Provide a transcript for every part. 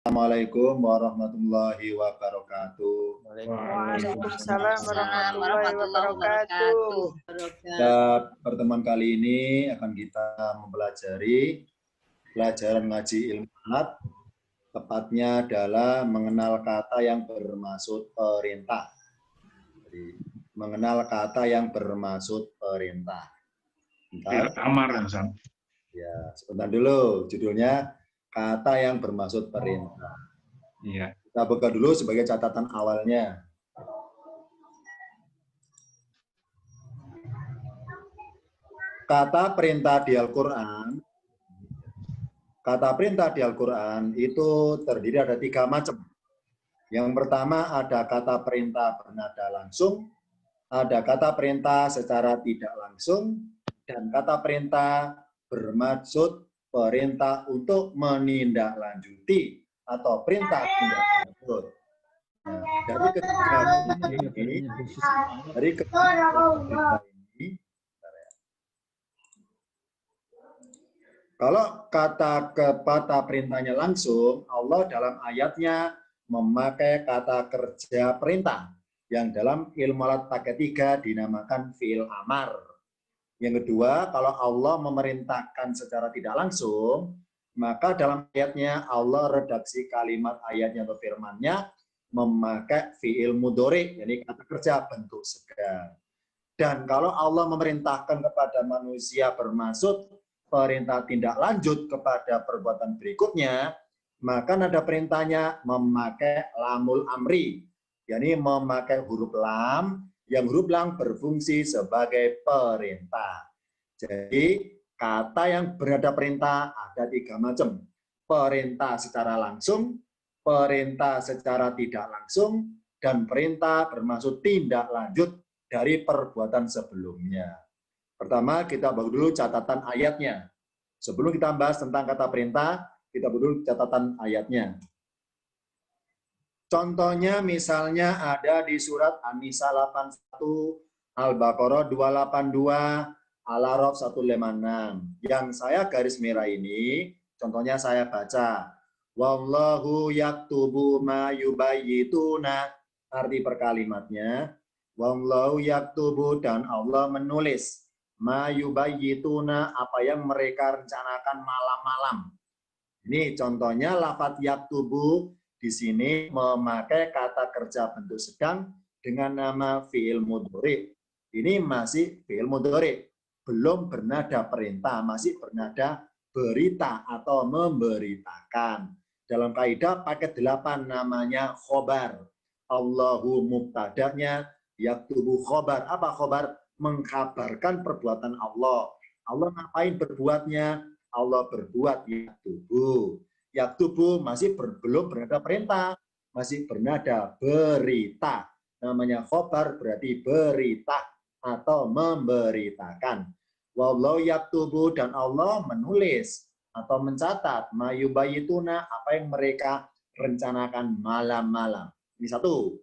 Assalamualaikum warahmatullahi wabarakatuh. Waalaikumsalam warahmatullahi wabarakatuh. Pada pertemuan kali ini akan kita mempelajari pelajaran ngaji ilmu alat, tepatnya adalah mengenal kata yang bermaksud perintah. Jadi, mengenal kata yang bermaksud perintah. Amar, ya, sebentar dulu. Judulnya kata yang bermaksud perintah. Iya. Kita buka dulu sebagai catatan awalnya. Kata perintah di Al-Quran, itu terdiri ada 3 macam. Yang pertama ada kata perintah bernada langsung, ada kata perintah secara tidak langsung, dan kata perintah bermaksud perintah untuk menindaklanjuti atau perintah tindak lanjut. Nah, dari ketiga ini, kalau kata perintahnya langsung, Allah dalam ayatnya memakai kata kerja perintah yang dalam ilmu alat paket 3 dinamakan fi'il amar. Yang kedua, kalau Allah memerintahkan secara tidak langsung, maka dalam ayatnya Allah redaksi kalimat ayatnya atau firmannya memakai fi'il mudhari, yakni kata kerja bentuk sedang. Dan kalau Allah memerintahkan kepada manusia bermaksud perintah tindak lanjut kepada perbuatan berikutnya, maka nada perintahnya memakai lamul amri, yakni memakai huruf lam, yang huruf lam berfungsi sebagai perintah. Jadi kata yang bernada perintah ada 3 macam. Perintah secara langsung, perintah secara tidak langsung, dan perintah bermaksud tindak lanjut dari perbuatan sebelumnya. Pertama, kita bahas dulu catatan ayatnya. Sebelum kita bahas tentang kata perintah, kita bahas dulu catatan ayatnya. Contohnya misalnya ada di surat An-Nisa 81, Al-Baqarah 282, Al-A'raf 156. Yang saya garis merah ini, contohnya saya baca. Wallahu yaktubu ma yubayyituna. Arti perkalimatnya, wallahu yaktubu, dan Allah menulis ma yubayyituna, apa yang mereka rencanakan malam-malam. Ini contohnya lafadz yaktubu di sini memakai kata kerja bentuk sedang dengan nama fi'il mudhari. Ini masih fi'il mudhari, belum bernada perintah, masih bernada berita atau memberitakan. Dalam kaidah paket 8 namanya khobar. Allahu mubtada'nya, yaktubu khobar. Apa khobar? Mengkabarkan perbuatan Allah. Allah ngapain berbuatnya? Allah berbuat yaktubu. Yaktubu masih belum bernada perintah, masih bernada berita. Namanya khobar berarti berita atau memberitakan. Wallahu yaktubu, dan Allah menulis atau mencatat mayubayituna, apa yang mereka rencanakan malam-malam. Ini satu.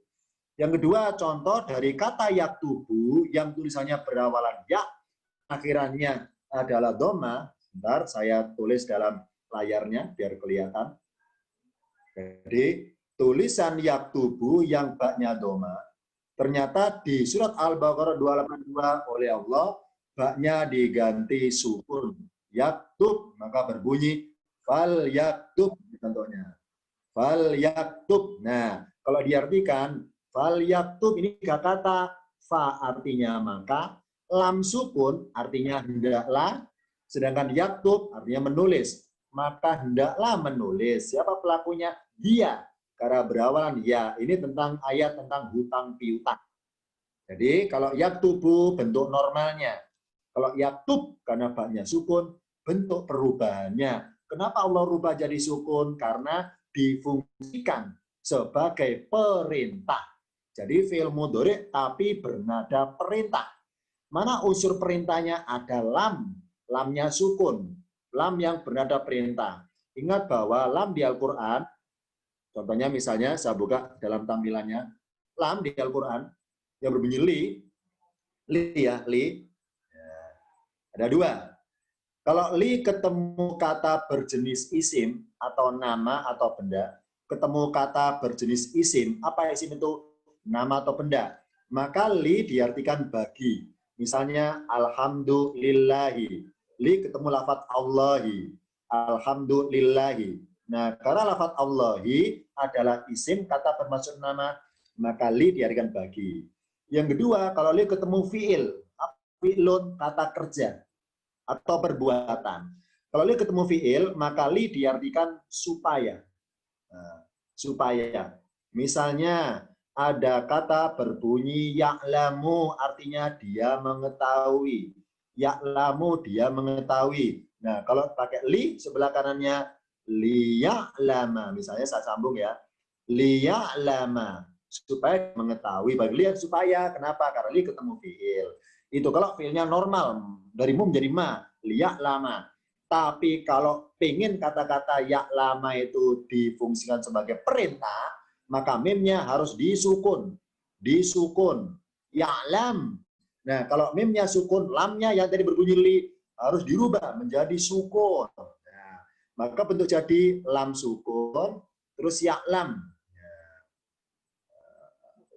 Yang kedua, contoh dari kata yaktubu yang tulisannya berawalan ya, akhirannya adalah doma. Bentar, saya tulis dalam layarnya biar kelihatan. Jadi tulisan yaktubu yang baknya doma, ternyata di surat Al-Baqarah 282 oleh Allah baknya diganti sukun yaktub, maka berbunyi fal yaktub. Contohnya fal yaktub. Nah, kalau diartikan fal yaktub ini 3 kata. Fa artinya maka, lam sukun artinya hendaklah, sedangkan yaktub artinya menulis. Maka hendaklah menulis. Siapa pelakunya? Dia. Karena berawalan ya. Ini tentang ayat tentang hutang piutang. Jadi kalau yaktubu bentuk normalnya. Kalau yaktub karena baknya sukun, bentuk perubahannya. Kenapa Allah rubah jadi sukun? Karena difungsikan sebagai perintah. Jadi fi'il mudhari tapi bernada perintah. Mana unsur perintahnya? Ada lam. Lamnya sukun, lam yang bernada perintah. Ingat bahwa lam di Al-Quran, contohnya misalnya saya buka dalam tampilannya, lam di Al-Quran yang berbunyi li ya, li. Ada 2. Kalau li ketemu kata berjenis isim atau nama atau benda, ketemu kata berjenis isim, apa isim itu? Nama atau benda. Maka li diartikan bagi. Misalnya alhamdulillahi. Li ketemu lafadz Allahi. Alhamdulillahi. Nah, karena lafadz Allahi adalah isim kata termasuk nama, maka li diartikan bagi. Yang kedua, kalau li ketemu fiil, fi'lun kata kerja atau perbuatan. Kalau li ketemu fiil, maka li diartikan supaya. Nah, supaya. Misalnya ada kata berbunyi ya'lamu, artinya dia mengetahui. Ya'lamu, dia mengetahui. Nah, kalau pakai li, sebelah kanannya liya'lama. Misalnya saya sambung ya. Liya'lama. Supaya mengetahui. Bagi lihat supaya. Kenapa? Karena li ketemu fiil. Itu kalau fiilnya normal. Dari mu menjadi ma. Liya'lama. Tapi kalau pengen kata-kata ya lama itu difungsikan sebagai perintah, maka mimnya harus disukun. Disukun. Ya'lam. Nah, kalau mimnya sukun, lamnya yang tadi berbunyi li harus dirubah menjadi sukun. Nah, maka bentuk jadi lam sukun, terus ya'lam.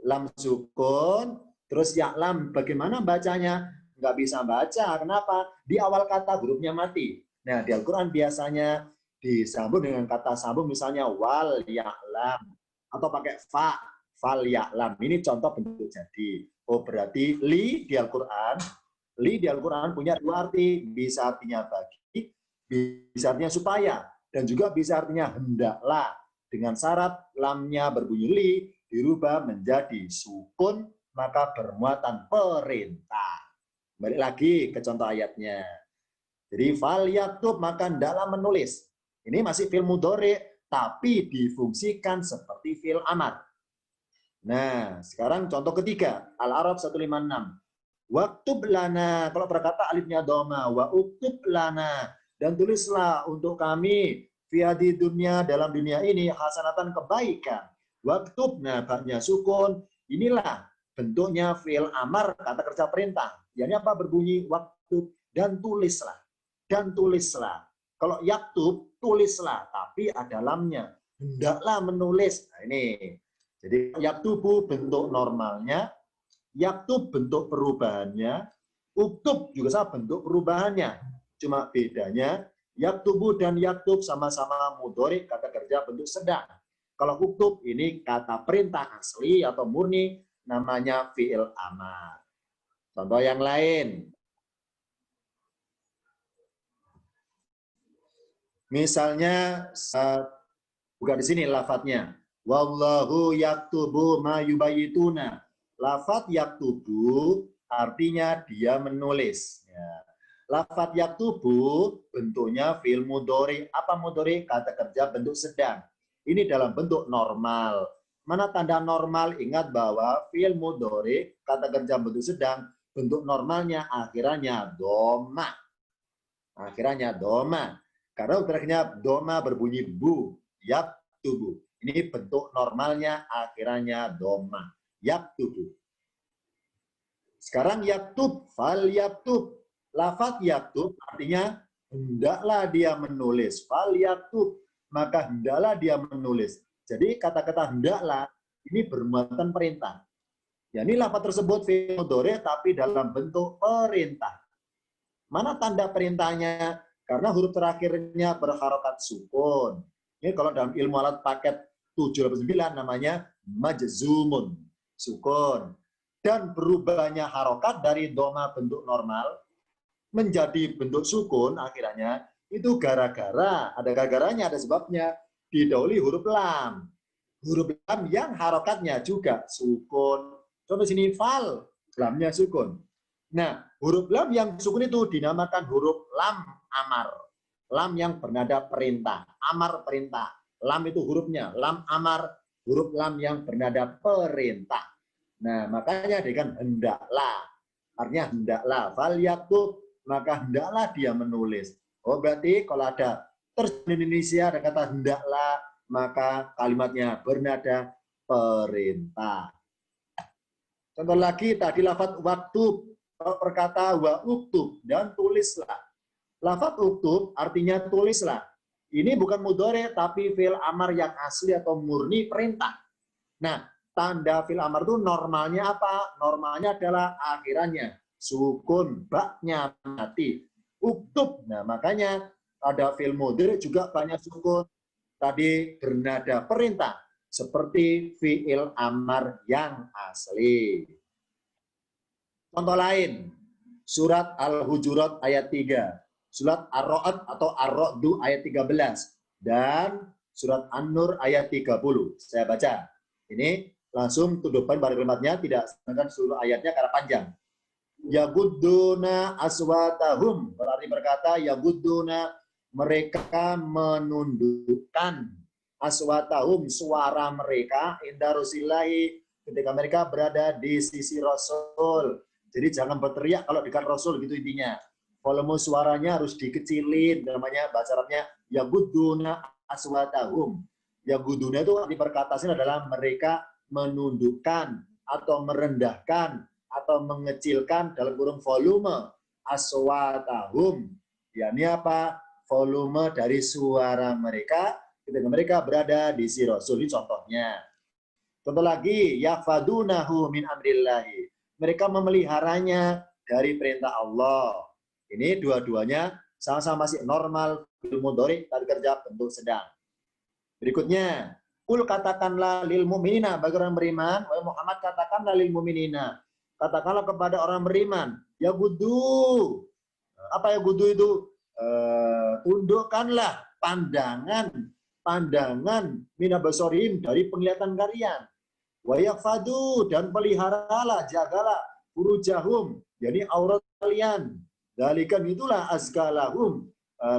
Lam sukun, terus ya'lam. Bagaimana bacanya? Nggak bisa baca. Kenapa? Di awal kata hurufnya mati. Nah, di Al-Quran biasanya disambung dengan kata sambung, misalnya wal ya'lam. Atau pakai fa, fal ya'lam. Ini contoh bentuk jadi. Oh, berarti li di Al-Quran punya dua arti. Bisa artinya bagi, bisa artinya supaya. Dan juga bisa artinya hendaklah. Dengan syarat lamnya berbunyi li, dirubah menjadi sukun, maka bermuatan perintah. Balik lagi ke contoh ayatnya. Jadi fal yaktub, maka hendaklah menulis. Ini masih fi'il mudhari, tapi difungsikan seperti fi'il amar. Nah, sekarang contoh ketiga, Al-A'raf 156. Waktub lana, kalau berkata alifnya dhamma, wa uktub lana, dan tulislah untuk kami di dunia, dalam dunia ini hasanatan kebaikan. Waktub, nah baknya sukun, inilah bentuknya fi'il amar, kata kerja perintah. Yakni apa? Berbunyi waktub, dan tulislah. Dan tulislah. Kalau yaktub, tulislah, tapi ada lamnya. Hendaklah menulis. Nah, ini. Jadi yaktubu bentuk normalnya, yaktub bentuk perubahannya, uktub juga sama bentuk perubahannya. Cuma bedanya, yaktubu dan yaktub sama-sama mudhari, kata kerja bentuk sedang. Kalau uktub ini kata perintah asli atau murni, namanya fi'il amar. Contoh yang lain. Misalnya, bukan di sini lafadznya. Wallahu yaktubu ma yubayituna. Lafadz yaktubu artinya dia menulis. Ya. Lafadz yaktubu bentuknya fi'il mudhari. Apa mudhari? Kata kerja bentuk sedang. Ini dalam bentuk normal. Mana tanda normal? Ingat bahwa fi'il mudhari, kata kerja bentuk sedang, bentuk normalnya akhirannya doma. Akhirannya doma. Karena terakhirnya doma berbunyi bu, yaktubu. Ini bentuk normalnya akhirannya doma, yaktubu. Sekarang yaktub, fal yaktub. Lafadz yaktub artinya hendaklah dia menulis. Fal yaktub, maka hendaklah dia menulis. Jadi kata-kata hendaklah ini bermuatan perintah. Ya, ini lafadz tersebut fi'il mudhari tapi dalam bentuk perintah. Mana tanda perintahnya? Karena huruf terakhirnya berharokat sukun. Ini kalau dalam ilmu alat paket 789 namanya majzumun, sukun. Dan berubahnya harokat dari doma bentuk normal menjadi bentuk sukun akhirnya itu gara-gara, ada gara-garanya, ada sebabnya, didahului huruf lam. Huruf lam yang harokatnya juga sukun. Contoh sini fal, lamnya sukun. Nah, huruf lam yang sukun itu dinamakan huruf lam amar. Lam yang bernada perintah. Amar perintah. Lam itu hurufnya. Lam amar, huruf lam yang bernada perintah. Nah, makanya dengan hendaklah. Artinya hendaklah. Fal yaktub, maka hendaklah dia menulis. Oh, berarti kalau ada terjemahan Indonesia ada kata hendaklah, maka kalimatnya bernada perintah. Contoh lagi tadi lafadz waktub. Perkata wa uktub dan tulislah. Lafadz uktub artinya tulislah. Ini bukan mudhari, tapi fi'il amar yang asli atau murni perintah. Nah, tanda fi'il amar itu normalnya apa? Normalnya adalah akhirannya sukun, baknya mati, uktub. Nah, makanya ada fi'il mudhari juga banyak sukun. Tadi bernada perintah, seperti fi'il amar yang asli. Contoh lain, surat Al-Hujurat ayat 3, surat Ar-Ra'd atau Ar-Ra'du ayat 13, dan surat An-Nur ayat 30. Saya baca. Ini langsung to the point pada kalimatnya, tidak sedangkan seluruh ayatnya karena panjang. Yagudduna aswatahum, berarti berkata yagudduna, mereka menundukkan aswatahum, suara mereka, inda Rasulillahi, ketika mereka berada di sisi Rasul. Jadi jangan berteriak kalau dekat Rasul, gitu intinya. Volume suaranya harus dikecilin, namanya bahasa Arabnya yagudduna aswatahum. Yagudduna itu arti perkataannya adalah mereka menundukkan atau merendahkan atau mengecilkan dalam kurung volume aswatahum. Yakni apa? Volume dari suara mereka ketika mereka berada di sisi Rasul. Ini contohnya. Contoh lagi, yafadunahu min amrillahi. Mereka memeliharanya dari perintah Allah. Ini dua-duanya sama-sama masih normal, mudhari, tadi kerja bentuk sedang. Berikutnya, kul katakanlah lil mu'minina, bagi orang beriman, wahai Muhammad katakanlah lil mu'minina, katakanlah kepada orang beriman, ya gudu. Apa ya gudu itu? Tundukkanlah pandangan minabasorim dari penglihatan kalian. Wa yafadu, dan peliharalah, jagalah furujahum, jadi aurat kalian. Dalikan itulah azkalahum,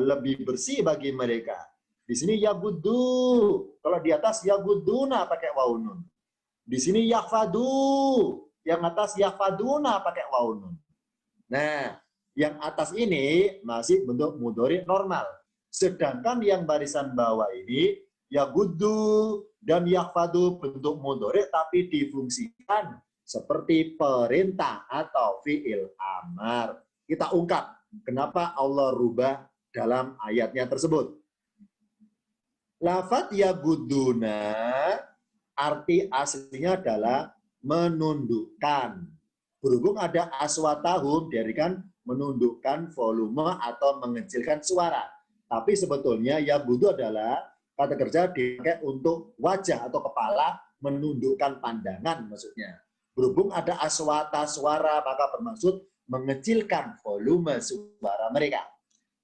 lebih bersih bagi mereka. Di sini yagudu, kalau di atas yaguduna pakai waunun. Di sini yafadu, yang atas yafaduna pakai waunun. Nah, yang atas ini masih bentuk mudhari normal. Sedangkan yang barisan bawah ini yagudu dan yafadu bentuk mudhari tapi difungsikan seperti perintah atau fi'il amar. Kita ungkap kenapa Allah rubah dalam ayatnya tersebut. Lafadz yaguduna arti aslinya adalah menundukkan. Berhubung ada aswatahum, diartikan menundukkan volume atau mengecilkan suara. Tapi sebetulnya yagudu adalah kata kerja dipakai untuk wajah atau kepala, menundukkan pandangan maksudnya. Berhubung ada aswata suara, maka bermaksud mengecilkan volume suara mereka.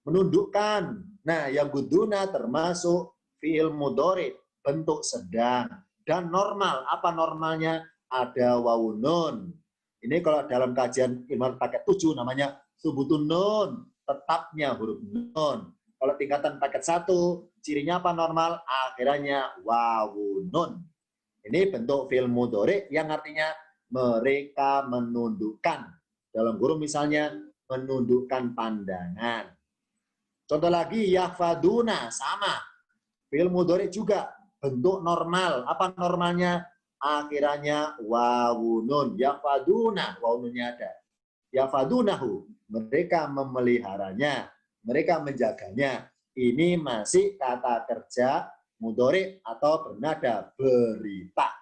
Menundukkan. Nah, yaguduna termasuk fi'il mudhari, bentuk sedang. Dan normal. Apa normalnya? Ada wawunun. Ini kalau dalam kajian ilmu paket 7 namanya subutun nun, tetapnya huruf nun. Kalau tingkatan paket 1, cirinya apa normal? Akhirannya wawunun. Ini bentuk fi'il mudhari yang artinya mereka menundukkan. Dalam kurung misalnya menundukkan pandangan. Contoh lagi yafaduna, sama. Fi'il mudhari juga bentuk normal. Apa normalnya? Akhirannya wawunun. Yafaduna, wawununnya ada. Yafadunahu, mereka memeliharanya, mereka menjaganya. Ini masih kata kerja mudhari atau bernada berita.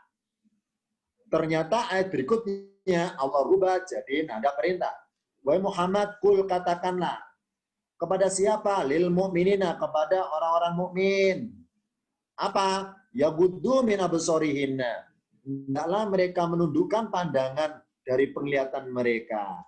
Ternyata ayat berikutnya Allah rubah jadi nada perintah. Wahai Muhammad, kul katakanlah. Kepada siapa? Lil mu'minina, kepada orang-orang mukmin. Apa? Yaguddu min absarihinna. Hendaklah mereka menundukkan pandangan dari penglihatan mereka.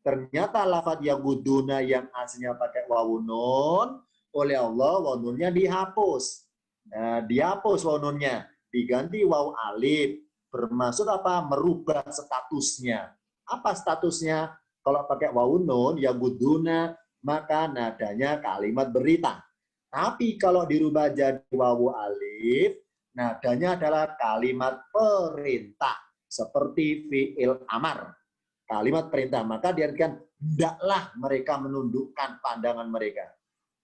Ternyata lafadz yagudduna yang aslinya pakai wawunun, oleh Allah wawunnya dihapus. Nah, dihapus wawunnya, diganti waw alif. Bermaksud apa? Merubah statusnya. Apa statusnya? Kalau pakai wawunun, yagudduna, maka nadanya kalimat berita. Tapi kalau dirubah jadi wawu alif, nadanya adalah kalimat perintah. Seperti fi'il amar. Kalimat perintah. Maka diartikan, hendaklah mereka menundukkan pandangan mereka.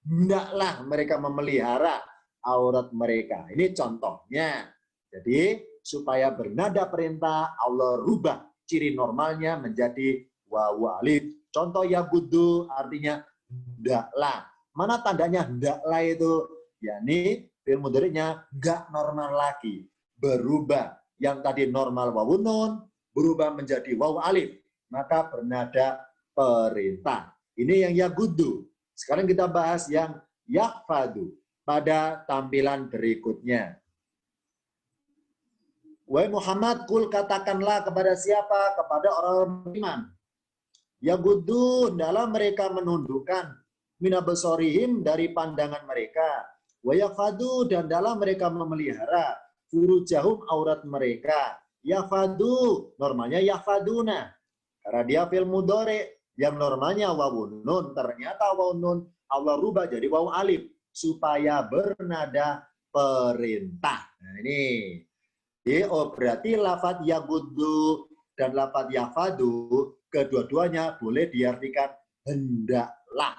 Hendaklah mereka memelihara aurat mereka. Ini contohnya. Jadi, supaya bernada perintah, Allah rubah ciri normalnya menjadi wawu alif. Contoh yagudu artinya hendaklah. Mana tandanya hendaklah itu? yakni fi'il mudhari'nya nggak normal lagi, berubah. Yang tadi normal wawu nun berubah menjadi wawu alif, maka bernada perintah. Ini yang yagudu. Sekarang kita bahas yang yakfadu pada tampilan berikutnya. Wahai Muhammad, kul katakanlah kepada siapa? Kepada orang-orang beriman. Yagudu, dalam mereka menundukkan minabsorihim dari pandangan mereka. Wa yakfadu, dan dalam mereka memelihara furujahum aurat mereka. Yafadu, normalnya yafaduna. Karena dia fi'il mudhari yang normalnya wawu nun, ternyata wawu nun Allah rubah jadi wawu alif supaya bernada perintah. Nah, ini. Oh, berarti lafadz yagudu dan lafadz yafadu kedua-duanya boleh diartikan hendaklah.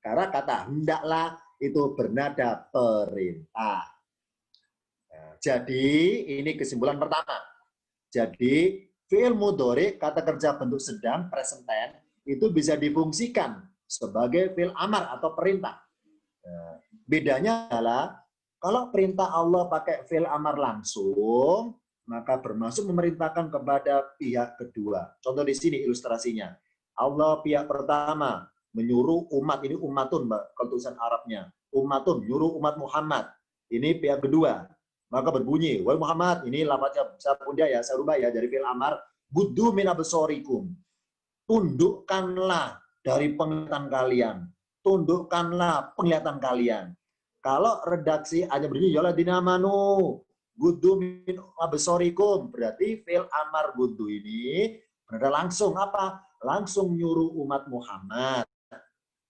Karena kata hendaklah itu bernada perintah. Nah, jadi ini kesimpulan pertama. Jadi fi'il mudhari kata kerja bentuk sedang present tense itu bisa difungsikan sebagai fi'il amar atau perintah. Nah, bedanya adalah kalau perintah Allah pakai fi'il amar langsung, maka bermaksud memerintahkan kepada pihak kedua. Contoh di sini ilustrasinya. Allah pihak pertama menyuruh umat, ini umatun Mbak, kalau tulisan Arabnya. Umatun, nyuruh umat Muhammad. Ini pihak kedua. Maka berbunyi, wahai Muhammad, ini lafaznya saya bunda ya, saya rubah ya dari fi'il amar, guddu min absorikum. Tundukkanlah dari penglihatan kalian. Tundukkanlah penglihatan kalian. Kalau redaksi hanya berbunyi ya ladina amanu guddu min absorikum, berarti fi'il amar guddu ini berada langsung apa? Langsung nyuruh umat Muhammad.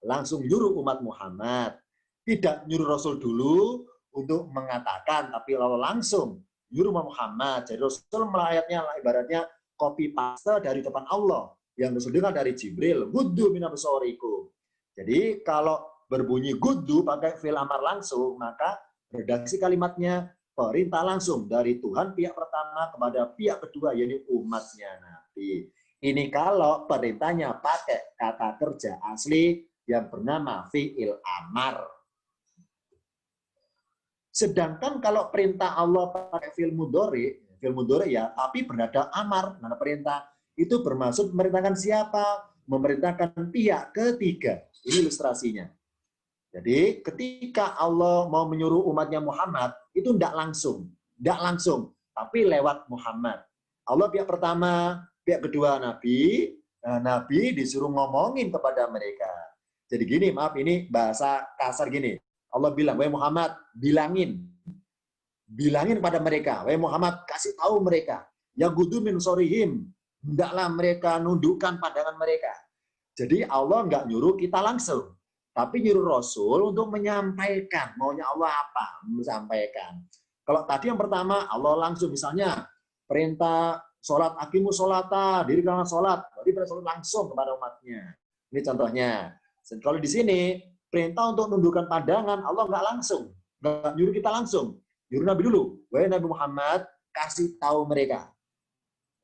Langsung nyuruh umat Muhammad. Tidak nyuruh Rasul dulu untuk mengatakan, tapi langsung nyuruh Muhammad. Jadi Rasul melayatnya ibaratnya copy paste dari depan Allah yang Rasul dengar dari Jibril. Guddu min absorikum. Jadi kalau berbunyi guddu pakai fi'il amar langsung, maka redaksi kalimatnya perintah langsung dari Tuhan pihak pertama kepada pihak kedua, yaitu umatnya Nabi. Ini kalau perintahnya pakai kata kerja asli yang bernama fi'il amar. Sedangkan kalau perintah Allah pakai fi'il mudhari ya, tapi bernada amar, nada perintah, itu bermaksud memerintahkan siapa? Memerintahkan pihak ketiga. Ini ilustrasinya. Jadi ketika Allah mau menyuruh umatnya Muhammad, itu tidak langsung, tapi lewat Muhammad. Allah pihak pertama, pihak kedua Nabi, Nabi disuruh ngomongin kepada mereka. Jadi gini, maaf ini bahasa kasar gini. Allah bilang, wahai Muhammad, bilangin pada mereka, wahai Muhammad, kasih tahu mereka, yagudu min sorihim, hendaklah mereka nundukkan pandangan mereka. Jadi Allah nggak nyuruh kita langsung, tapi nyuruh Rasul untuk menyampaikan maunya Allah apa, menyampaikan. Kalau tadi yang pertama Allah langsung, misalnya perintah sholat, aqimus sholata, dirikanlah sholat, berarti Rasul langsung kepada umatnya. Ini contohnya. Kalau di sini perintah untuk nundukkan pandangan, Allah nggak langsung, nggak nyuruh kita langsung, nyuruh Nabi dulu. Wahai Nabi Muhammad, kasih tahu mereka,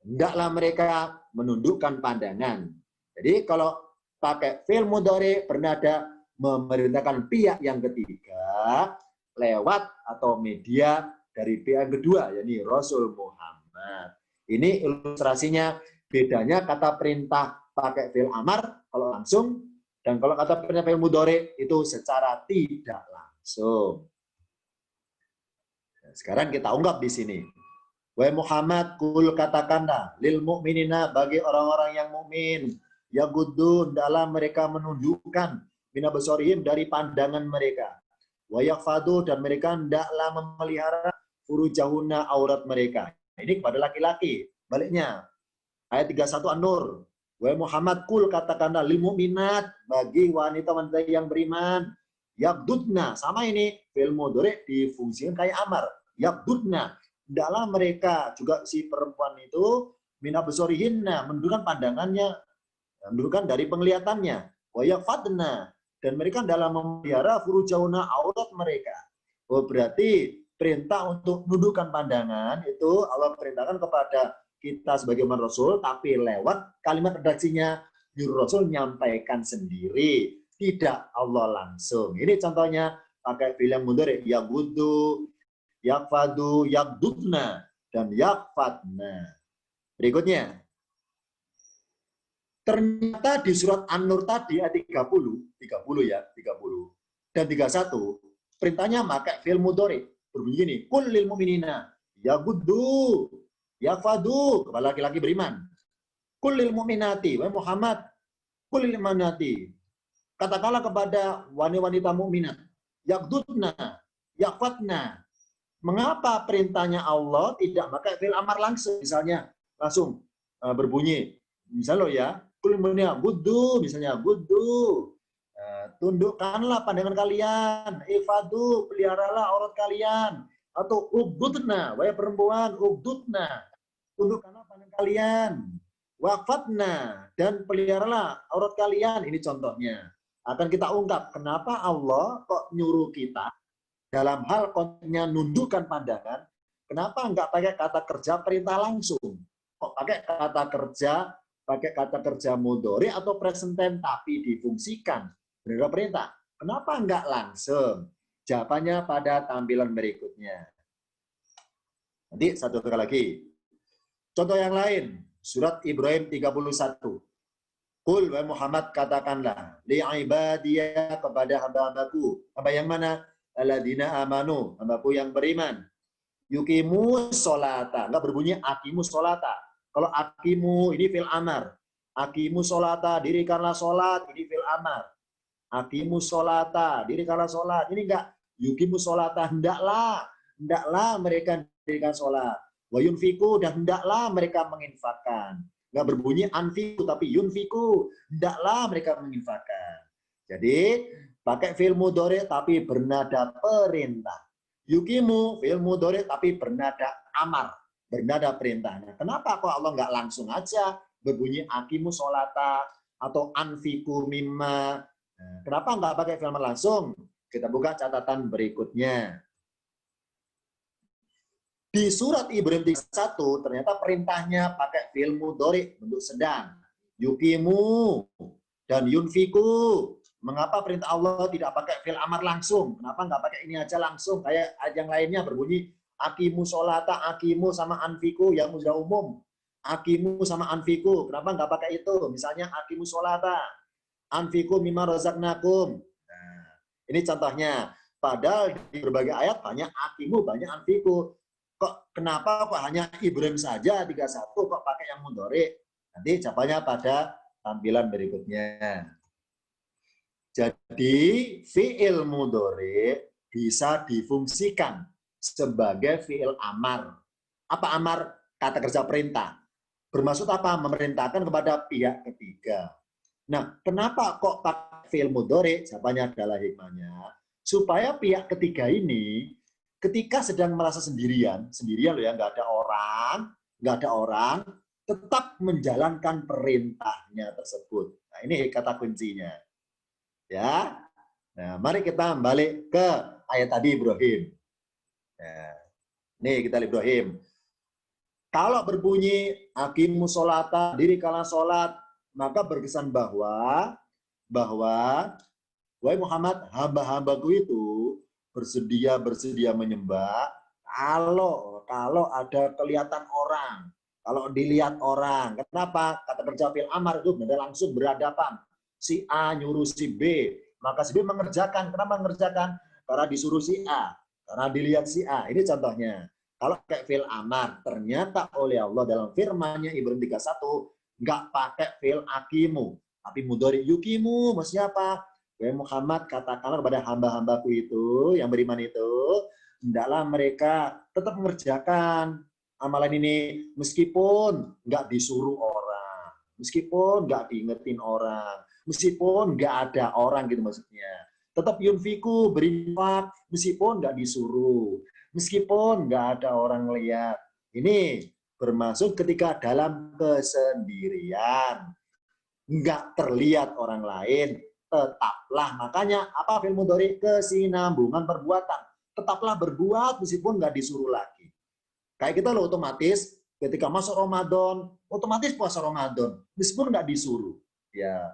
hendaklah mereka menundukkan pandangan. Jadi kalau pakai fi'il mudhari bernada memerintahkan pihak yang ketiga lewat atau media dari pihak yang kedua, yakni Rasul Muhammad. Ini ilustrasinya, bedanya kata perintah pakai fi'il amar kalau langsung, dan kalau kata perintah fi'il mudhari itu secara tidak langsung. Nah, sekarang kita ungkap di sini. Wahai Muhammad, kul katakanlah lil mu'minina, bagi orang-orang yang mukmin, yaguddun, dalam mereka menundukkan min absarihim dari pandangan mereka. Wa yakfadu, dan mereka hendaklah memelihara furujahunna, aurat mereka. Ini kepada laki-laki. Baliknya ayat 31 An-Nur. Wahai Muhammad, kul katakanlah lil mu'minat, bagi wanita-wanita yang beriman, yagdudna, sama ini fi'il mudhari difungsikan kayak amar. Yagdudna, hendaklah mereka juga si perempuan itu min absarihinna, menundukkan pandangannya, menundukkan dari penglihatannya. Wa yakfadna, dan mereka dalam memelihara furujahunna, aurat mereka. Oh, berarti perintah untuk menundukkan pandangan itu Allah perintahkan kepada kita sebagai umat Rasul, tapi lewat kalimat redaksinya nyuruh Rasul nyampaikan sendiri, tidak Allah langsung. Ini contohnya pakai fi'il yang mudhari, yaghuddu, yakfadu, yakdudna, dan yakfatna. Berikutnya, ternyata di surat An-Nur tadi ayat 30 ya, 30 dan 31, perintahnya pakai fi'il mudhari. Berbunyi gini, qul lil mu'minina yaghuddu, yakfadu, kepada laki-laki beriman. Qul lil mu'minati, wahai Muhammad, qul lil mu'minati, katakanlah kepada wanita-wanita mukminat, yakdudna, yakfatna. Mengapa perintahnya Allah tidak pakai fi'il amar langsung? Misalnya langsung berbunyi, misalnya lo ya, kulmunia gudu, misalnya gudu, tundukkanlah pandangan kalian, ifadu, peliharalah aurat kalian, atau ugdudna, wahai perempuan, ugdudna, tundukkanlah pandangan kalian, wafatna, dan peliharalah aurat kalian. Ini contohnya. Akan kita ungkap kenapa Allah kok nyuruh kita dalam hal konteksnya nundukkan pandangan, kenapa enggak pakai kata kerja perintah langsung? Kok pakai kata kerja mudhari atau present tense tapi difungsikan berupa perintah? Kenapa enggak langsung? Jawabannya pada tampilan berikutnya. Nanti satu kali lagi. Contoh yang lain, surat Ibrahim 31. Qul wa Muhammad, katakanlah li ibadiyah, kepada hamba-hambaku. Hamba yang mana? Alladzina amanu, hambaku yang beriman. Yuqimu sholata, enggak berbunyi akimu sholata. Kalau akimu ini fil amar. Akimu sholata, dirikanlah sholat, ini fil amar. Akimu sholata, dirikanlah sholat. Ini enggak yuqimu sholata, hendaklah mereka dirikan sholat. Wa yunfiku, dan hendaklah mereka menginfakkan. Enggak berbunyi anfiku tapi yunfiku, hendaklah mereka menginfakkan. Jadi pakai fi'il mudhari tapi bernada perintah. Yukimu fi'il mudhari tapi bernada amar, bernada perintah. Nah, kenapa kok Allah nggak langsung aja berbunyi akimu sholata atau anfiku mimma? Nah, kenapa nggak pakai fi'il amar langsung? Kita buka catatan berikutnya. Di surat Ibrahim 31 ternyata perintahnya pakai fi'il mudhari bentuk sedang. Yukimu dan yunfiku. Mengapa perintah Allah tidak pakai fi'il amar langsung? Kenapa nggak pakai ini aja langsung? Kayak ayat yang lainnya berbunyi akimu sholata, akimu sama anfiku yang sudah umum. Akimu sama anfiku. Kenapa nggak pakai itu? Misalnya akimu sholata, anfiku mimma razaqnakum. Nah, ini contohnya. Padahal di berbagai ayat banyak akimu, banyak anfiku. Kenapa kok hanya Ibrahim saja 31 kok pakai yang mudhari? Nanti jawabannya pada tampilan berikutnya. Jadi fi'il mudhari bisa difungsikan sebagai fi'il amar. Apa amar? Kata kerja perintah. Bermaksud apa? Memerintahkan kepada pihak ketiga. Nah, kenapa kok pakai fi'il mudhari? Jawabannya adalah hikmahnya supaya pihak ketiga ini ketika sedang merasa sendirian loh ya, nggak ada orang, tetap menjalankan perintahnya tersebut. Nah, ini kata kuncinya. Ya. Nah, mari kita balik ke ayat tadi Ibrahim. Nah, nih kita lihat Ibrahim. Kalau berbunyi aqimus sholata, dirikanlah sholat, maka berkesan bahwa wahai Muhammad, hamba-hambaku itu bersedia menyembah kalau ada kelihatan orang, kalau dilihat orang. Kenapa? Kata kerja fi'il amar itu benar langsung berhadapan. Si A nyuruh si B, maka si B mengerjakan. Kenapa mengerjakan? Karena disuruh si A, karena dilihat si A. Ini contohnya. Kalau kayak fi'il amar, ternyata oleh Allah dalam firman-Nya Ibrahim 31 nggak pakai fi'il akimu, tapi mudhari yukimu. Maksudnya apa? Wahai Muhammad, katakanlah kepada hamba-hambaku itu, yang beriman itu, hendaklah mereka tetap mengerjakan amalan ini, meskipun nggak disuruh orang, meskipun nggak diingetin orang, meskipun nggak ada orang gitu maksudnya. Tetap yunfiku, berinfak, meskipun nggak disuruh, meskipun nggak ada orang lihat. Ini bermaksud ketika dalam kesendirian, nggak terlihat orang lain, tetaplah. Makanya apa fi'il mudhari? Kesinambungan perbuatan. Tetaplah berbuat meskipun nggak disuruh lagi. Kayak kita loh otomatis ketika masuk Ramadan, otomatis puasa Ramadan meskipun nggak disuruh. Ya,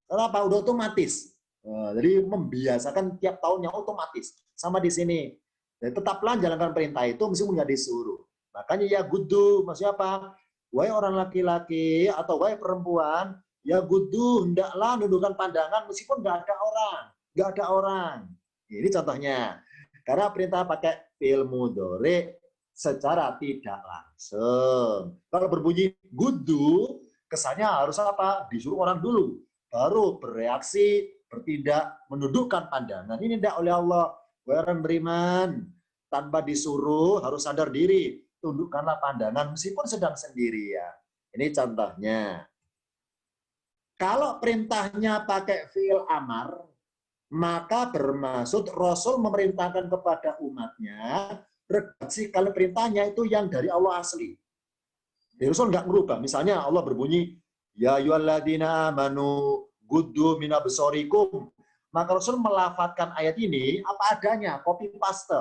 kenapa? Udah otomatis. Jadi membiasakan tiap tahunnya otomatis. Sama di sini. Jadi tetaplah jalankan perintah itu meskipun nggak disuruh. Makanya ya gudu, maksudnya apa? Wahai orang laki-laki atau wahai perempuan, ya gudu, hendaklah nundukkan pandangan meskipun nggak ada orang. Nggak ada orang. Ini contohnya. Karena perintah pakai fi'il mudhari secara tidak langsung. Kalau berbunyi gudu, kesannya harus apa? Disuruh orang dulu. Baru bereaksi, bertindak, menundukkan pandangan. Ini tidak oleh Allah. Wahai orang beriman, tanpa disuruh harus sadar diri. Tundukkanlah pandangan meskipun sedang sendirian. Ini contohnya. Kalau perintahnya pakai fi'il amar, maka bermaksud Rasul memerintahkan kepada umatnya, redaksi kalau perintahnya itu yang dari Allah asli. Jadi Rasul nggak merubah. Misalnya Allah berbunyi, ya ayyuhalladzina amanu guddu min absarikum. Maka Rasul melafatkan ayat ini apa adanya, copy paste.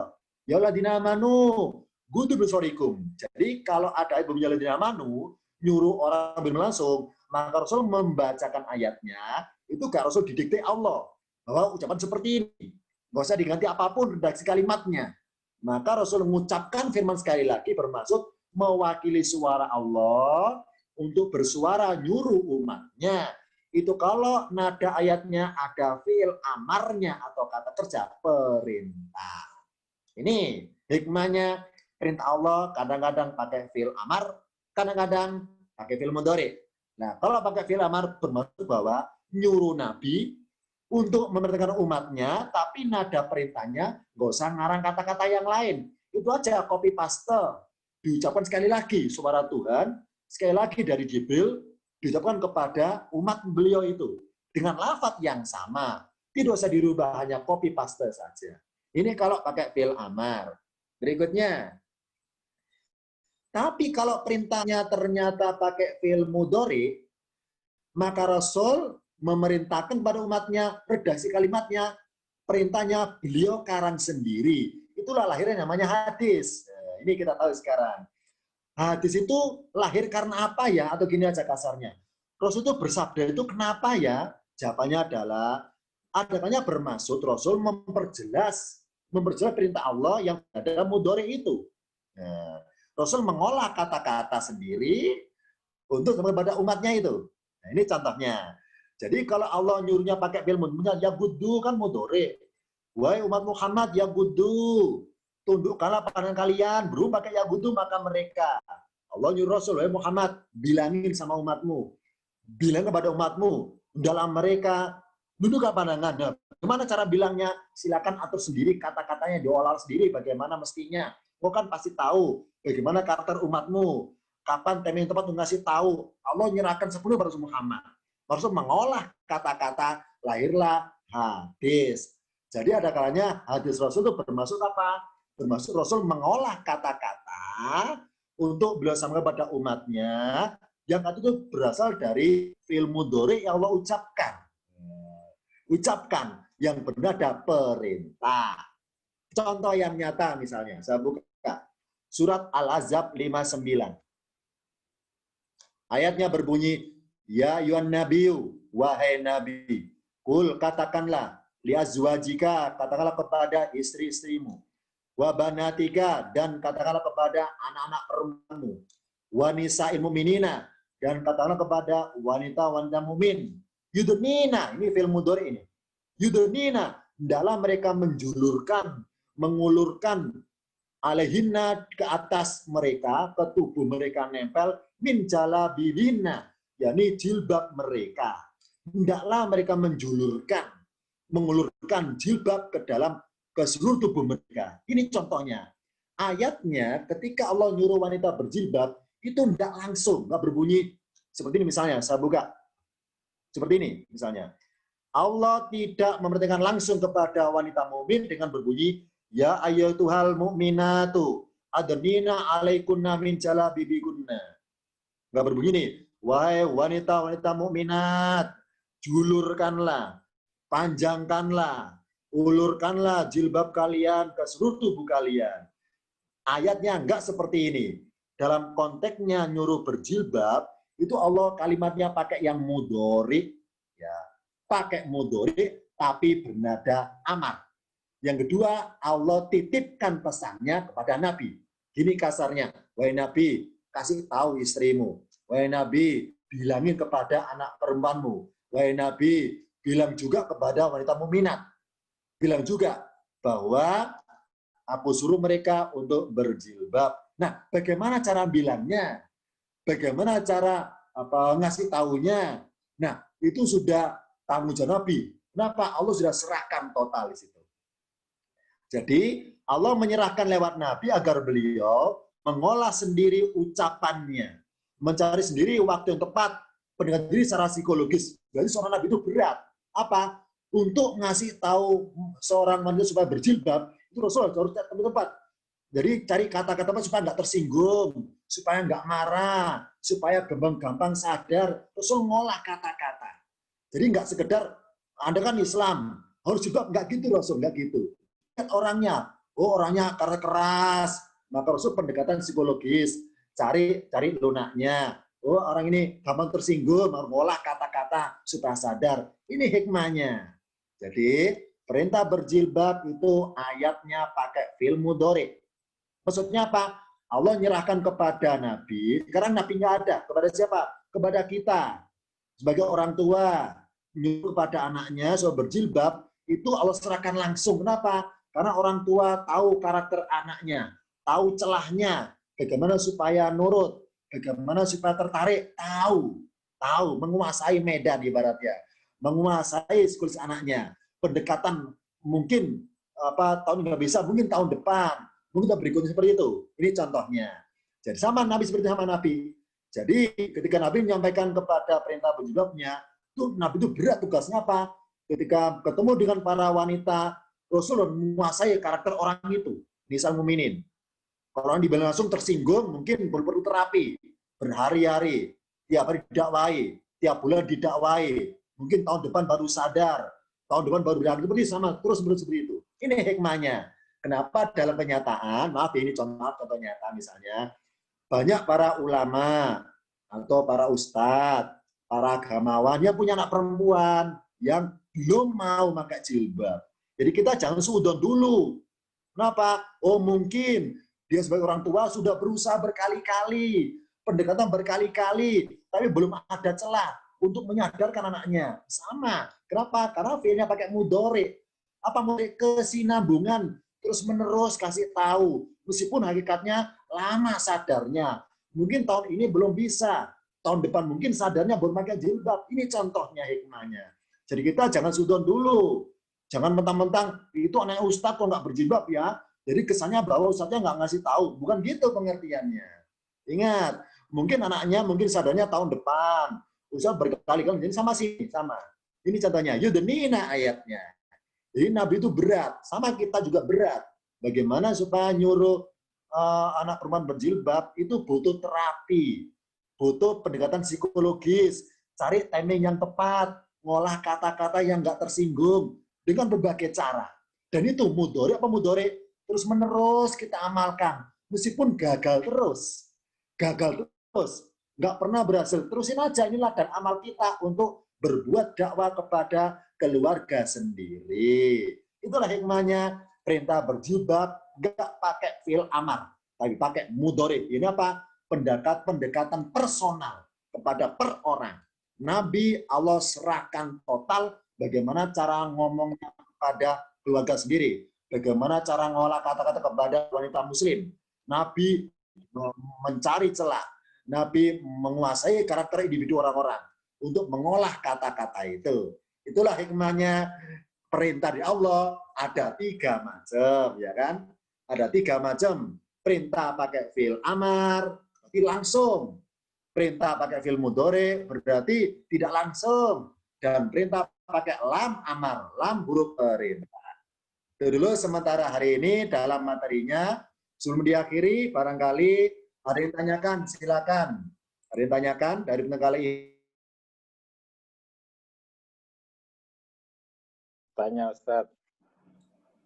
Ya ayyuhalladzina amanu guddu min absarikum. Jadi kalau ada ayat berbunyi ya ayyuhalladzina amanu, nyuruh orang beriman langsung, maka Rasul membacakan ayatnya, itu gak Rasul didikte Allah. Bahwa ucapan seperti ini. Nggak usah diganti apapun redaksi kalimatnya. Maka Rasul mengucapkan firman sekali lagi bermaksud mewakili suara Allah untuk bersuara nyuruh umatnya. Itu kalau nada ayatnya ada fi'il amarnya atau kata kerja perintah. Ini hikmahnya perintah Allah kadang-kadang pakai fi'il amar, kadang-kadang pakai fi'il mudhari. Nah, kalau pakai fi'il amar bermaksud bahwa nyuruh Nabi untuk memerintahkan umatnya, tapi nada perintahnya nggak usah ngarang kata-kata yang lain. Itu aja copy paste. Diucapkan sekali lagi suara Tuhan, sekali lagi dari Jibril, diucapkan kepada umat beliau itu. Dengan lafaz yang sama. Tidak usah dirubah, hanya copy paste saja. Ini kalau pakai fi'il amar. Berikutnya. Tapi kalau perintahnya ternyata pakai fi'il mudhari, maka Rasul memerintahkan kepada umatnya, redaksi kalimatnya, perintahnya beliau karang sendiri. Itulah lahirnya namanya hadis. Nah, ini kita tahu sekarang. Hadis itu lahir karena apa ya? Atau gini aja kasarnya. Rasul itu bersabda itu kenapa ya? Jawabannya adalah, adanya bermaksud Rasul memperjelas perintah Allah yang ada mudhari itu. Nah, Rasul mengolah kata-kata sendiri untuk kepada umatnya itu. Nah, ini contohnya. Jadi kalau Allah nyuruhnya pakai fi'il mudhari, ya gudu kan mudhari. Wahai umat Muhammad, ya gudu. Tundukkanlah pandangan kalian. Belum pakai ya gudu maka mereka. Allah nyuruh Rasul, wahai Muhammad, bilangin sama umatmu. Bilang kepada umatmu. Dalam mereka, tundukkan pandangan. Nah, gimana cara bilangnya? Silakan atur sendiri kata-katanya, diolah sendiri bagaimana mestinya. Kau kan pasti tahu bagaimana karakter umatmu. Kapan tema yang tepat untuk ngasih tahu. Allah nyerahkan sepenuh pada Rasul Muhammad. Rasul mengolah kata-kata, lahirlah hadis. Jadi ada kalanya hadis Rasul itu bermaksud apa? Bermaksud Rasul mengolah kata-kata untuk beliau sampaikan kepada umatnya, yang itu berasal dari fi'il mudhari yang Allah ucapkan. Ucapkan yang bernada perintah. Contoh yang nyata misalnya, saya buka surat Al-Ahzab 59. Ayatnya berbunyi, ya yuan nabiyu, wahai nabi, kul katakanlah, liazwajika, katakanlah kepada istri-istrimu, wa banatika, dan katakanlah kepada anak-anak perempuanmu, wa nisa'il mu'minina, dan katakanlah kepada wanita-wanita mukmin, yudnina, ini fi'il mudhari ini, yudnina, hendaklah mereka menjulurkan, mengulurkan alaihinna ke atas mereka, ke tubuh mereka nempel, min jalabihinna, yakni jilbab mereka. Hendaklah mereka mengulurkan jilbab ke seluruh tubuh mereka. Ini contohnya. Ayatnya ketika Allah nyuruh wanita berjilbab, itu tidak langsung, nggak berbunyi seperti ini misalnya, saya buka. Seperti ini misalnya. Allah tidak memerintahkan langsung kepada wanita mukmin dengan berbunyi, ya ayyatuhal mu'minatu, adnina alaikunna min jalabibikunna. Nggak berbunyi nih. Wahai wanita-wanita mukminat, julurkanlah, panjangkanlah, ulurkanlah jilbab kalian ke seluruh tubuh kalian. Ayatnya enggak seperti ini. Dalam konteksnya nyuruh berjilbab, itu Allah kalimatnya pakai yang mudhari, ya, pakai mudhari, tapi bernada amar. Yang kedua, Allah titipkan pesannya kepada Nabi. Gini kasarnya, wahai Nabi, kasih tahu istrimu. Wahai Nabi, bilangin kepada anak perempuanmu. Wahai Nabi, bilang juga kepada wanita mukminat. Bilang juga bahwa aku suruh mereka untuk berjilbab. Nah, bagaimana cara bilangnya? Bagaimana cara ngasih tahunya? Nah, itu sudah tanggung jawab Nabi. Kenapa? Allah sudah serahkan total di situ. Jadi Allah menyerahkan lewat Nabi agar beliau mengolah sendiri ucapannya, mencari sendiri waktu yang tepat, pendengar diri secara psikologis. Jadi seorang Nabi itu berat. Apa? Untuk ngasih tahu seorang manusia supaya berjilbab, itu Rasul harus tempat. Jadi cari kata-kata supaya nggak tersinggung, supaya nggak marah, supaya gampang-gampang sadar. Rasul ngolah kata-kata. Jadi nggak sekedar, Anda kan Islam, harus juga nggak gitu Rasul, nggak gitu. Lihat orangnya, oh orangnya karena keras, maka Rasul pendekatan psikologis, cari lunaknya. Oh orang ini gampang tersinggung, ngolah kata-kata supaya sadar. Ini hikmahnya. Jadi perintah berjilbab itu ayatnya pakai fi'il mudhari. Maksudnya apa? Allah menyerahkan kepada Nabi, sekarang Nabi nggak ada. Kepada siapa? Kepada kita. Sebagai orang tua, menyuruh kepada anaknya soal berjilbab, itu Allah serahkan langsung. Kenapa? Karena orang tua tahu karakter anaknya, tahu celahnya, bagaimana supaya nurut, bagaimana supaya tertarik, tahu, menguasai medan ibaratnya, menguasai psikologis anaknya, pendekatan mungkin tahun nggak bisa, mungkin tahun depan, mungkin berikutnya seperti itu. Ini contohnya. Jadi sama Nabi seperti sama Nabi. Jadi ketika Nabi menyampaikan kepada perintah berjilbabnya, itu Nabi itu berat tugasnya apa? Ketika ketemu dengan para wanita, Rasul menguasai karakter orang itu, nisal muminin. Kalau orang dibilang langsung tersinggung, mungkin perlu terapi, berhari-hari, tiap hari didakwai, tiap bulan didakwai, mungkin tahun depan baru sadar, tahun depan baru berakhir, seperti sama, terus seperti itu. Ini hikmahnya. Kenapa dalam kenyataan, maaf ini contoh nyata misalnya, banyak para ulama atau para ustadz, para agamawan yang punya anak perempuan yang belum mau pakai jilbab. Jadi kita jangan suudon dulu. Kenapa? Oh mungkin dia sebagai orang tua sudah berusaha berkali-kali, pendekatan berkali-kali, tapi belum ada celah untuk menyadarkan anaknya. Sama. Kenapa? Karena fi'ilnya pakai mudhari. Apa mudhari? Kesinambungan, terus menerus kasih tahu. Meskipun hakikatnya lama sadarnya. Mungkin tahun ini belum bisa. Tahun depan mungkin sadarnya baru pakai jilbab. Ini contohnya hikmahnya. Jadi kita jangan sudon dulu. Jangan mentang-mentang itu anak ustadz kok nggak berjilbab ya. Jadi kesannya bahwa ustadznya nggak ngasih tahu. Bukan gitu pengertiannya. Ingat, mungkin anaknya mungkin sadarnya tahun depan. Ustadz berkali-kali jadi sama. Ini contohnya. Yudnina ayatnya. Jadi Nabi itu berat. Sama kita juga berat. Bagaimana supaya nyuruh anak perempuan berjilbab itu butuh terapi. Butuh pendekatan psikologis. Cari timing yang tepat. Ngolah kata-kata yang nggak tersinggung. Dengan berbagai cara. Dan itu mudhari apa mudhari terus menerus kita amalkan. Meskipun gagal terus. Nggak pernah berhasil. Terusin aja, ini ladang amal kita untuk berbuat dakwah kepada keluarga sendiri. Itulah hikmahnya perintah berjilbab, nggak pakai fi'il amar, tapi pakai mudhari. Ini apa? Pendekatan personal kepada per orang. Nabi Allah serahkan total bagaimana cara ngomongnya kepada keluarga sendiri, bagaimana cara ngolah kata-kata kepada wanita muslim. Nabi mencari celah, Nabi menguasai karakter individu orang-orang untuk mengolah kata-kata itu. Itulah hikmahnya perintah di Allah ada 3 macam, ya kan? Ada 3 macam. Perintah pakai fi'il amar, berarti langsung. Perintah pakai fi'il mudhari berarti tidak langsung. Dan perintah pakai lam amar, lam huruf perintah. Itu dulu sementara hari ini dalam materinya. Sebelum diakhiri, barangkali ada yang tanyakan, silakan. Ada yang tanyakan dari penengah ini. Tanya Ustaz.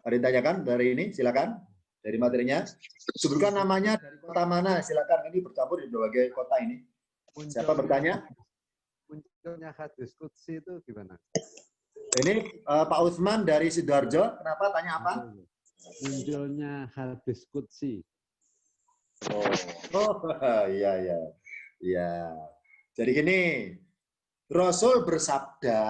Ada yang tanyakan dari ini, silakan. Dari materinya. Sebutkan namanya dari kota mana, silakan. Ini bercampur di berbagai kota ini. Siapa bertanya? Munculnya hadis qudsi itu gimana? Ini Pak Utsman dari Sidoarjo, kenapa? Tanya apa? Munculnya hadis qudsi. Oh, iya, iya. Iya. Jadi gini, Rasul bersabda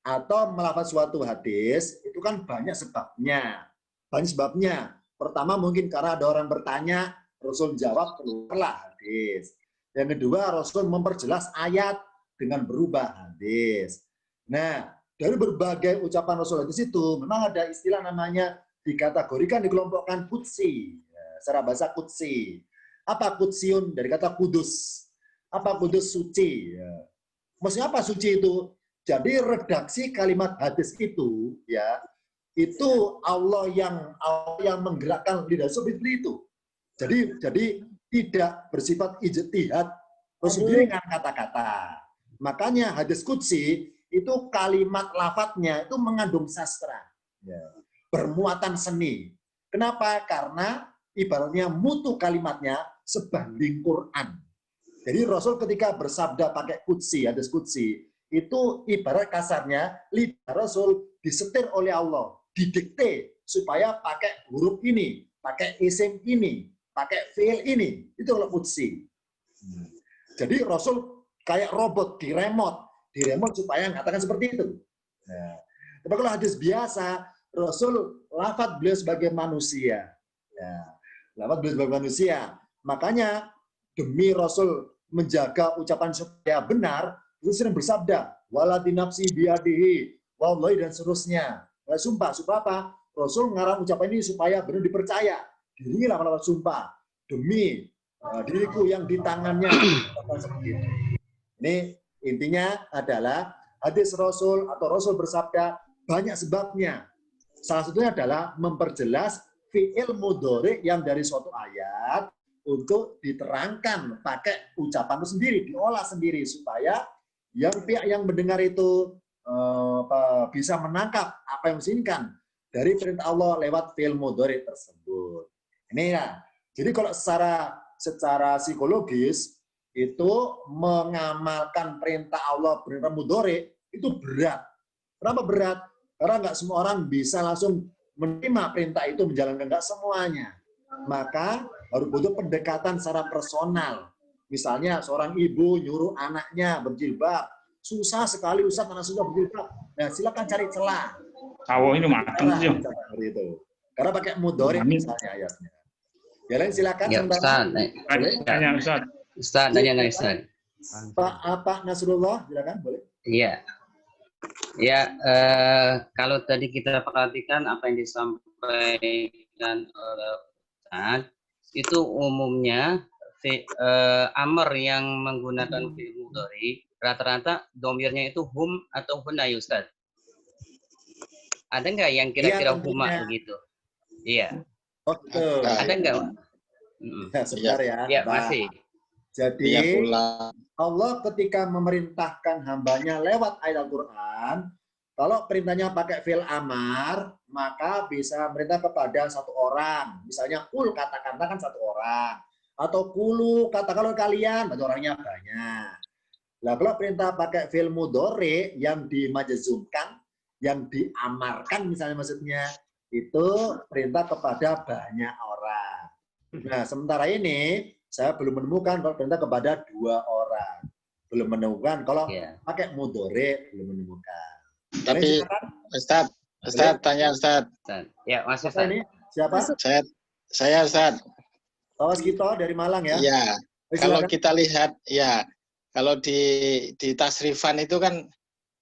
atau melafaz suatu hadis, itu kan banyak sebabnya. Banyak sebabnya. Pertama mungkin karena ada orang bertanya, Rasul jawab, keluarlah hadis. Yang kedua, Rasul memperjelas ayat dengan berubah hadis. Nah, dari berbagai ucapan Rasul hadis itu, memang ada istilah namanya dikategorikan, dikelompokkan qudsi. Secara bahasa qudsi. Apa qudsiun? Dari kata kudus. Apa kudus? Suci. Maksudnya apa suci itu? Jadi redaksi kalimat hadis itu, ya, itu Allah yang menggerakkan lidah seperti itu. Jadi tidak bersifat ijtihad sendiri dengan kata-kata. Makanya hadis qudsi itu kalimat lafadznya itu mengandung sastra, ya, bermuatan seni. Kenapa? Karena ibaratnya mutu kalimatnya sebanding Quran. Jadi Rasul ketika bersabda pakai qudsi, hadis qudsi, itu ibarat kasarnya lidah Rasul disetir oleh Allah, didikte supaya pakai huruf ini, pakai isim ini, pakai fiil ini. Itu kalau qudsi. Jadi Rasul kayak robot di remote supaya mengatakan seperti itu. Nah, tapi kalau hadis biasa, Rasul lafadz beliau sebagai manusia. Ya, lafadz beliau sebagai manusia. Makanya demi Rasul menjaga ucapan supaya benar, itu sering bersabda, waladi nafsi biadihi, wallahi dan seterusnya. Nah, sumpah apa? Rasul ngarang ucapan ini supaya benar dipercaya. Dirilah melawan sumpah demi diriku yang di tangannya. Ini intinya adalah hadis Rasul atau Rasul bersabda banyak sebabnya. Salah satunya adalah memperjelas fi'il mudhari yang dari suatu ayat untuk diterangkan pakai ucapan itu sendiri, diolah sendiri supaya yang pihak yang mendengar itu bisa menangkap apa yang diinginkan dari perintah Allah lewat fi'il mudhari tersebut. Ini ya. Jadi kalau secara psikologis itu mengamalkan perintah Allah perintah mudhari itu berat. Kenapa berat? Karena nggak semua orang bisa langsung menerima perintah itu menjalankan, nggak semuanya. Maka harus butuh pendekatan secara personal. Misalnya seorang ibu nyuruh anaknya berjilbab, susah sekali Ustaz, anak susah berjilbab. Nah, silakan cari celah. Tahu ini matang sih. Itu. Karena pakai mudhari misalnya ayatnya. Ya lain silakan. Ya, Ustaz. Tanya Ustaz. Ustaz, tanya Ustaz. Pak Nasrullah, silakan boleh. Iya. Ya, kalau tadi kita perhatikan apa yang disampaikan oleh Ustaz, itu umumnya amr yang menggunakan fi'il mudhari rata-rata domirnya itu hum atau hunna, Ustaz. Ada nggak yang kira-kira huma begitu? Iya. Oke. Ada nggak? Ya, sebentar ya. Ya, masih. Jadi Allah ketika memerintahkan hambanya lewat ayat Al-Quran, kalau perintahnya pakai fi'il amar, maka bisa merintah kepada satu orang. Misalnya kul katakan satu orang. Atau kulu katakan kalian, berarti orangnya banyak. Nah, kalau perintah pakai fi'il mudhari yang dimajzumkan, yang diamarkan misalnya maksudnya, itu perintah kepada banyak orang. Nah, sementara ini saya belum menemukan kalau perintah kepada 2 orang. Belum menemukan kalau pakai mudhari, belum menemukan. Tapi Ustaz tanya Ustaz. Ya, Mas Ustaz. Ini siapa? Saya Ustaz. Pak Waskito dari Malang ya? Iya. Kalau kita lihat ya, kalau di tasrifan itu kan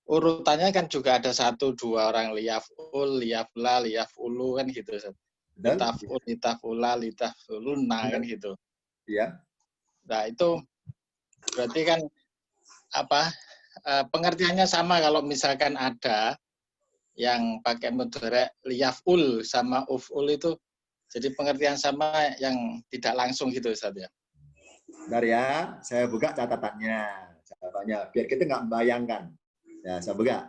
urutannya kan juga ada 1, 2 orang, liyaful, liyafla, liyafulu kan gitu. Litaful, litafula, litafuluna kan gitu. Iya. Nah, itu berarti kan apa? Pengertiannya sama kalau misalkan ada yang pakai mudhari liyaful sama uful itu jadi pengertian sama yang tidak langsung gitu Ustaz ya. Bentar ya, saya buka catatannya biar kita nggak membayangkan. Ya, saya buka.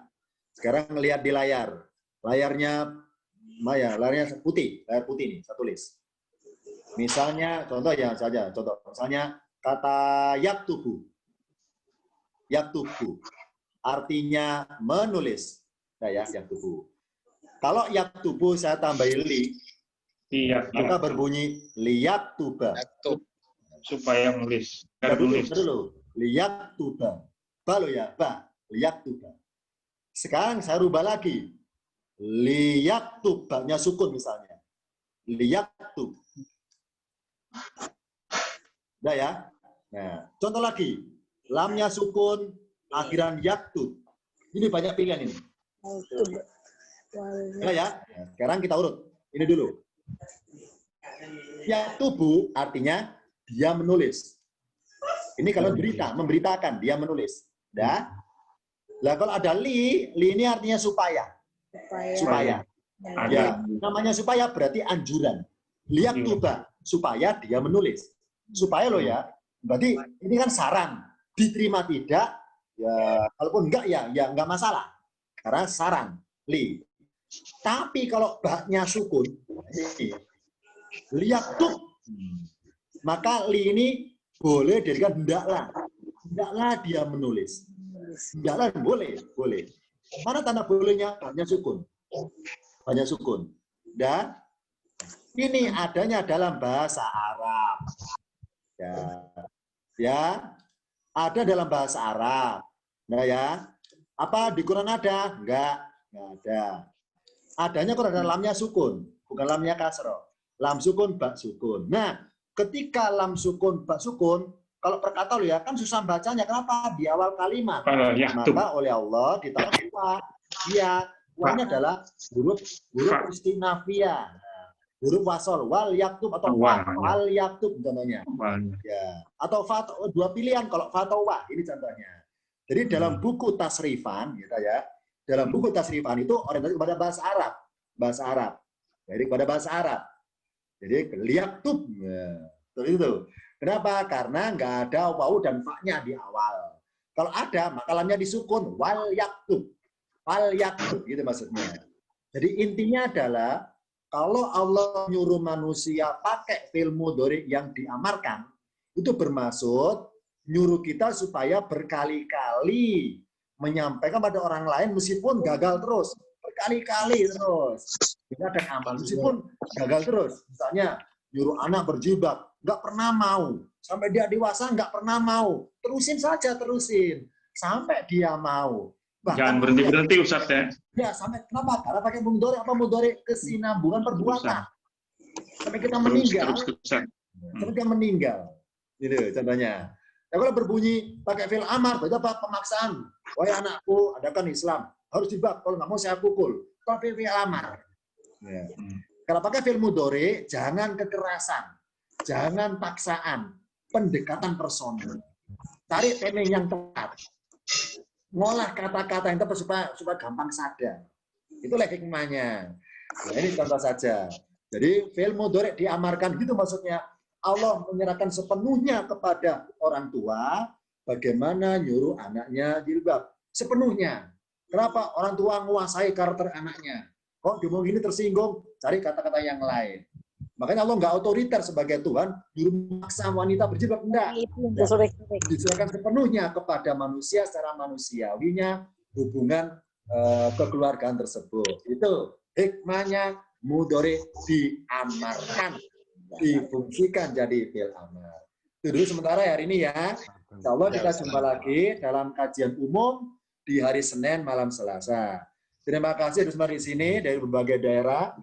Sekarang melihat di layar. Layarnya putih, layar putih nih, saya tulis. Misalnya, contoh ya saja, misalnya kata yaktubu. Yaktubu artinya menulis. Nah, ya, yaktubu. Kalau yaktubu saya tambahin li, Iya, maka berbunyi liyaktuba. Yaktub. supaya nulis. Nah, Biar nulis. dulu. Liyaktuba. Ba lo ya, ba. Liyaktuba. Sekarang saya rubah lagi. Liyaktub, ba-nya sukun misalnya. Liyaktub. Udah ya? Nah, contoh lagi. Lamnya sukun, akhiran yaktub. Ini banyak pilihan ini. Nah, ya? Nah, sekarang kita urut. Ini dulu. Yaktubu artinya dia menulis. Ini kalau berita, memberitakan, dia menulis. Dah. Lah kalau ada li ini artinya supaya. Supaya. Ya, namanya supaya berarti anjuran. Liyaktuba, supaya dia menulis. Supaya lo ya. Berarti ini kan saran. Diterima tidak, ya kalaupun enggak ya enggak masalah. Karena saran, li. Tapi kalau baknya sukun, liyaktub, maka li ini boleh dijadikan hendaklah. Hendaklah dia menulis. Hendaklah boleh. Mana tanda bolehnya? Baknya sukun. Baknya sukun. Dan ini adanya dalam bahasa Arab. Ya, ada dalam bahasa Arab. Nah ya, apa di Quran ada? Enggak ada. Adanya Quran lamnya sukun, bukan lamnya kasroh. Lam sukun, bak sukun. Nah, ketika lam sukun, bak sukun, kalau perkata lo ya kan susah bacanya. Kenapa? Di awal kalimat. Maka oleh Allah ditaruh wa. Iya, wanya adalah huruf istinafiyah. Huruf wasol, wal yaktub atau wal yaktub contohnya. Ya. Atau dua pilihan kalau fatawa ini contohnya. Jadi dalam buku tasrifan, gitu ya. Dalam buku tasrifan itu orientasi kepada bahasa Arab. Bahasa Arab. Jadi kepada bahasa Arab. Jadi liyaktub. Ya. Seperti itu. Kenapa? Karena nggak ada wau dan fa-nya di awal. Kalau ada, maka lamnya disukun. Wal yaktub. Wal yaktub. Gitu maksudnya. Jadi intinya adalah kalau Allah nyuruh manusia pakai fi'il mudhari yang diamarkan, itu bermaksud nyuruh kita supaya berkali-kali menyampaikan pada orang lain meskipun gagal terus. Berkali-kali terus. Kita ada amal meskipun gagal terus. Misalnya nyuruh anak berjilbab, nggak pernah mau. Sampai dia dewasa nggak pernah mau. Terusin saja, terusin. Sampai dia mau. Bahkan jangan berhenti-berhenti Ustaz ya. Ya, sampai kenapa? Karena pakai mudhari apa mudhari kesinambungan perbuatan. Sampai kita meninggal. Sampai kita meninggal. Gitu contohnya. Ya, kalau berbunyi pakai fi'il amar, berarti apa? Pemaksaan. Wahai anakku, adakan Islam. Harus dibak. Kalau nggak mau saya pukul. Tapi fi'il amar. Ya. Kalau pakai fi'il mudhari, jangan kekerasan. Jangan paksaan. Pendekatan personal. Cari timing yang tepat. Ngolah kata-kata yang tepat supaya gampang sadar. Itulah hikmahnya. Nah, ini contoh saja. Jadi fi'il mudhari diamarkan gitu maksudnya. Allah menyerahkan sepenuhnya kepada orang tua bagaimana nyuruh anaknya jilbab. Sepenuhnya. Kenapa? Orang tua menguasai karakter anaknya. Kok diomong gini tersinggung, cari kata-kata yang lain. Makanya Allah nggak otoriter sebagai Tuhan, nyuruh memaksa wanita berjilbab. Enggak. Diserahkan sepenuhnya kepada manusia secara manusiawinya hubungan kekeluargaan tersebut. Itu hikmahnya mudhari diamarkan. Difungsikan jadi fi'il amar. Itu dulu sementara hari ini ya. Insya Allah kita jumpa lagi dalam kajian umum di hari Senin malam Selasa. Terima kasih semua di sini dari berbagai daerah,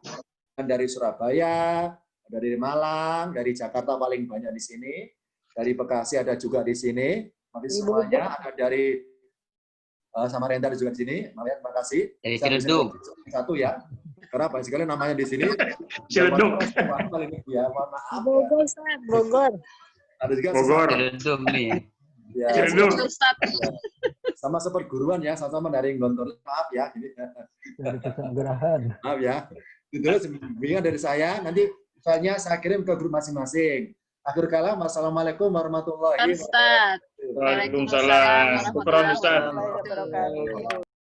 dari Surabaya, dari Malang, dari Jakarta paling banyak di sini, dari Bekasi ada juga di sini. Nanti semuanya ada dari Samarinda juga di sini. Terima kasih. Dari Ciledug. Satu ya. Karena banyak sekali namanya di sini. Ciledug. Ya, mohon maaf. Bogor, Ustaz. Bogor. Ada juga Bogor. Ciledug nih. Ya, Ciledug. sama seperguruan ya, sama-sama dari Gontor. Maaf ya. Dari Pesanggerahan. Maaf ya. Itu bimbingan dari saya. Nanti filenya saya kirim ke grup masing-masing. Akhir kalam, wassalamualaikum warahmatullahi wabarakatuh. Waalaikumsalam. Syukran Ustaz. Wabarakatuh.